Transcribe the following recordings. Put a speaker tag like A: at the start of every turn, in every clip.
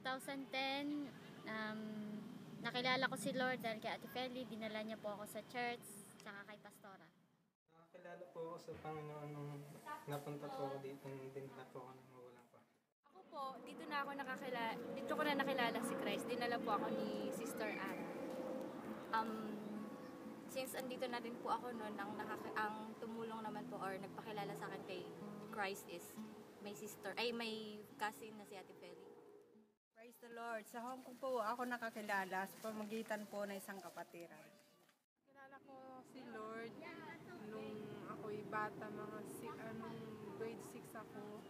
A: 2010, nakilala ko si Lord dahil kay Ate Feli, dinala niya po ako sa church, saka kay Pastora.
B: Nakakilala po ako sa Panginoon nung napunta po ako dito, dinala po ako ng magulang ko.
C: Ako po, dito ko na nakilala si Christ. Dinala po ako ni Sister Anna. Since andito na rin po ako noon, ang tumulong naman po or nagpakilala sa akin kay Christ is may cousin na si Ate Feli.
D: Praise the Lord. Sa Hong Kong po ako nakakilala sa pamamagitan po ng isang kapatiran.
E: Kilala ko si Lord nung ako'y bata, nung grade 6 ako,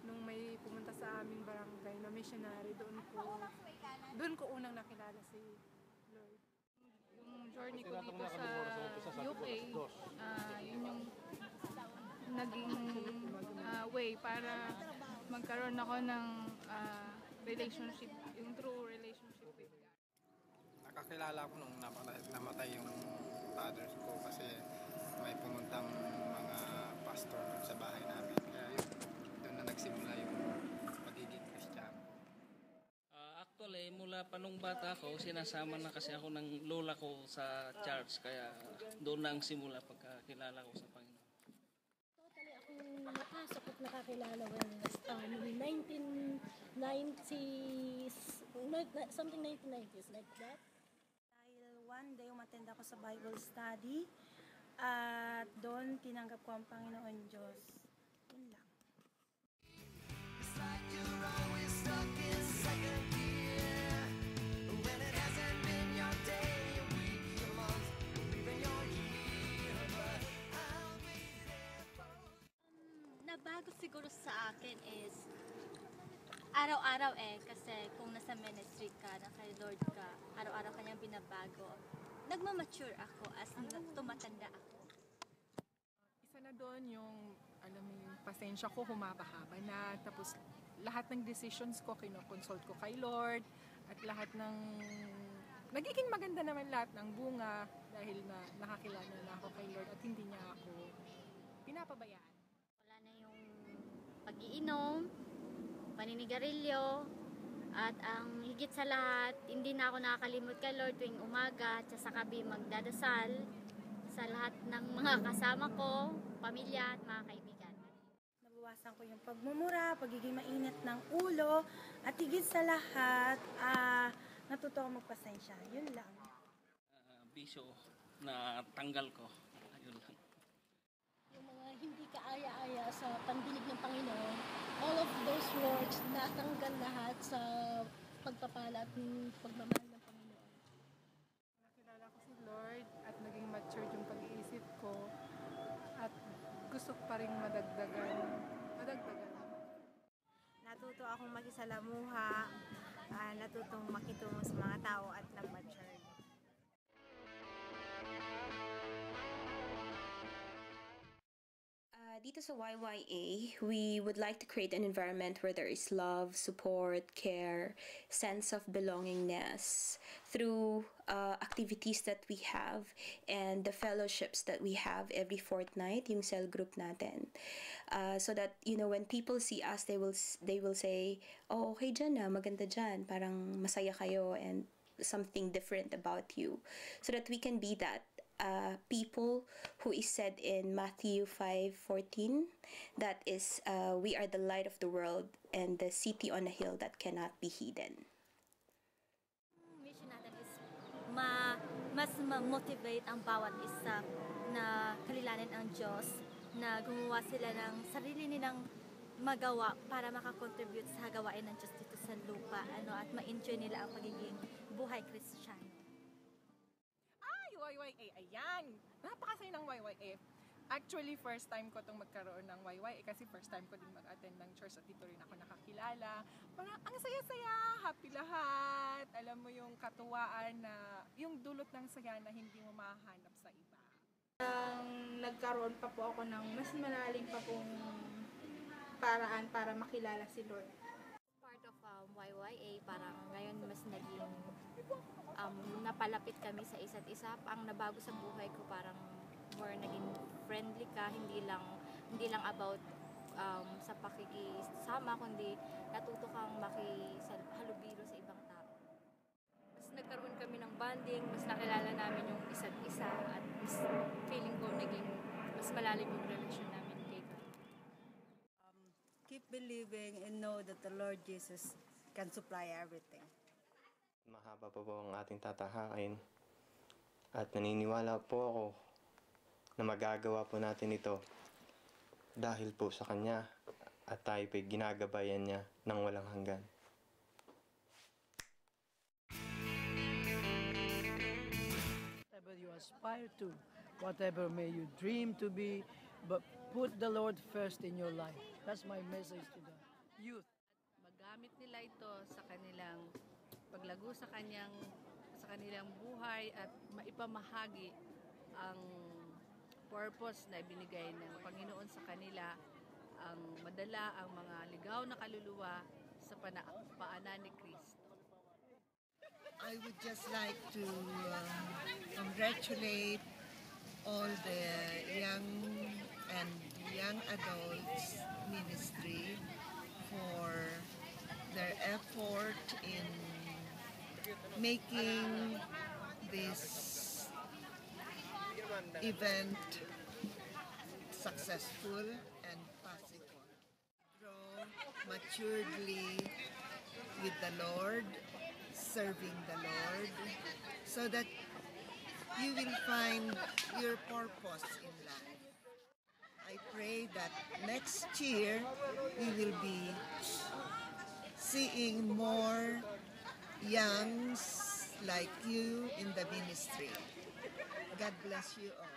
E: nung may pumunta sa aming barangay na missionary, doon ko unang nakilala si Lord. Yung journey ko dito sa UK, yun yung naging way para magkaroon ako ng relationship, yung true relationship with God.
B: Nakakilala ko nung namatay yung father ko kasi may pumuntang mga pastor sa bahay namin. Kaya doon na nagsimula yung pagiging Kristiyano.
F: Actually, mula pa nung bata ko, sinasama na kasi ako ng lola ko sa church. Kaya doon na ang simula pagkakilala ko sa Panginoon.
G: Totally akong nakasok at nakakilala when 1990s, something 1990s, like that.
D: Dahil one day umattend ako sa Bible study at doon tinanggap ko ang Panginoon Diyos. Yun lang.
A: Nabago siguro sa akin is araw-araw kasi kung nasa ministry ka, na kay Lord ka, araw-araw kanyang binabago. Nagmamature ako as tumatanda ako.
E: Isa na doon yung, alam mo yung pasensya ko, humaba-haba na. Tapos lahat ng decisions ko, kinoconsult ko kay Lord. At lahat ng, nagiging maganda naman lahat ng bunga dahil na nakakilala na ako kay Lord at hindi niya ako pinapabayaan.
A: Wala na yung pag-iinom, paninigarilyo, at ang higit sa lahat, hindi na ako nakakalimot kay Lord tuwing umaga at sa gabi magdadasal sa lahat ng mga kasama ko, pamilya at mga kaibigan.
D: Nabawasan ko yung pagmumura, pagiging mainit ng ulo, at higit sa lahat, natuto ako magpasensya. Yun lang.
F: Bisyo na tanggal ko. Ayun lang.
G: Yung mga hindi kaaya-aya sa pandinig ng Panginoon, all of those words natanggal lahat sa pagpapala at pagmamahal ng Panginoon.
E: Nakilala ko si Lord at naging matured yung pag-iisip ko at gusto ko pa rin madagdagan.
D: Natuto akong makisalamuha, natutong makitungo sa mga tao at nag-mature.
H: Dito sa YYA, we would like to create an environment where there is love, support, care, sense of belongingness through activities that we have and the fellowships that we have every fortnight, yung cell group natin. So that, you know, when people see us, they will say, oh, okay dyan na, maganda dyan, parang masaya kayo and something different about you. So that we can be that people who is said in Matthew 5:14, that is, we are the light of the world and the city on a hill that cannot be hidden.
A: Mission natin is mas ma-motivate ang bawat isa na kalilanin ang Diyos, na gumawa sila ng sarili nilang magawa para makakontribute sa gawain ng Diyos dito sa lupa, at ma-enjoy nila ang pagiging buhay Kristiyano.
E: YYA, ayan! Napakasaya ng YYA. Actually, first time ko itong magkaroon ng YYA kasi first time ko din mag-attend ng church at dito rin ako nakakilala. Parang ang saya-saya, happy lahat. Alam mo yung katuwaan na, yung dulot ng saya na hindi mo mahanap sa iba.
C: Nagkaroon pa po ako ng mas malalim pa pong paraan para makilala si Lord.
A: Part of YYA, parang ngayon mas naging napalapit kami sa isa't isa. Ang nabago sa buhay ko, parang more naging friendly ka, hindi lang about
C: sa pakikisama, kundi natuto kang makihalubilo sa ibang tao. Mas nagkaroon kami ng bonding, mas nakilala namin yung isa't isa, at mas feeling ko naging mas malalim yung relasyon namin kay God.
I: Keep believing and know that the Lord Jesus can supply everything.
J: Mahaba pa po ang ating tatahakin at naniniwala po ako na magagawa po natin ito dahil po sa Kanya at tayo po'y ginagabayan niya ng walang hanggan.
K: Whatever you aspire to, whatever may you dream to be, but put the Lord first in your life. That's my message to the youth.
L: Magamit nila ito sa kanilang paglago sa kanilang buhay at maipamahagi ang purpose na ibinigay ng Panginoon sa kanila, ang madala ang mga ligaw na kaluluwa sa paanan ni Kristo.
M: I would just like to congratulate all the young adults ministry for their effort in making this event successful and possible. Grow maturedly with the Lord, serving the Lord, so that you will find your purpose in life. I pray that next year we will be seeing more youngs like you in the ministry. God bless you all.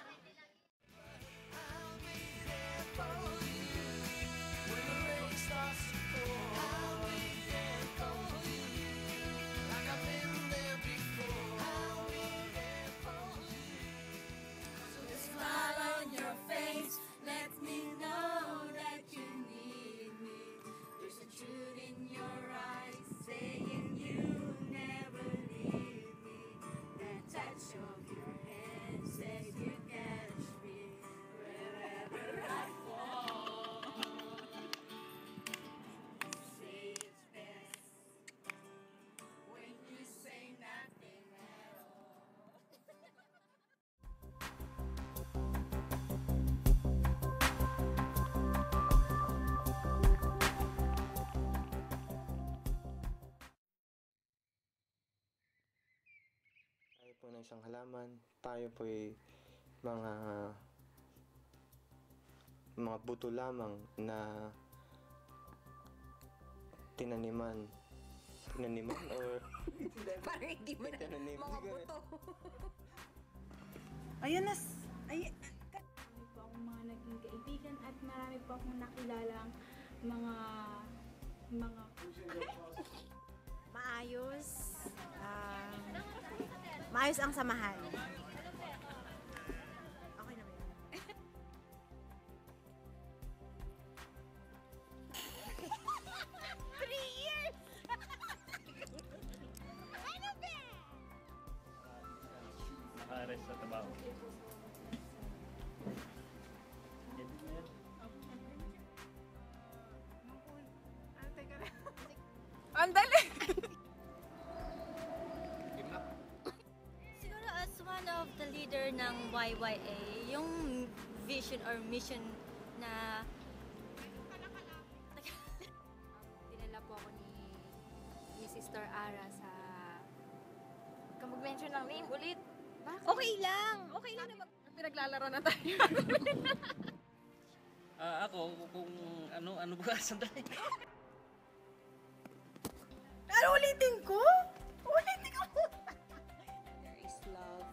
J: Po ng isang halaman, tayo po'y mga buto lamang na tinaniman or
N: parang hindi mo na mga buto.
D: Ayun na,
O: Marami po akong mga naging kaibigan at marami po akong nakilalang mga
D: maayos ang samahan. Okay na ba yun?
F: Nakares sa trabaho.
E: Ang dali!
A: Siguro as one of the leader ng YYA, yung vision or mission na
C: Dinala po ako ni Sister Ara sa... Huwag ka mag-mention ng name ulit. Bakit?
N: Okay lang na
E: Pinaglalaro na tayo.
F: Ako, kung ano ba, sandali.
D: Pero ulitin ko!
H: There is love.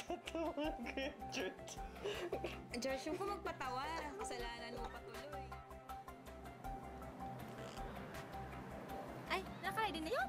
J: Katawa ka, George.
H: George, yung kung magpatawa, kasalanan mo patuloy.
A: ay, nakaready na yun?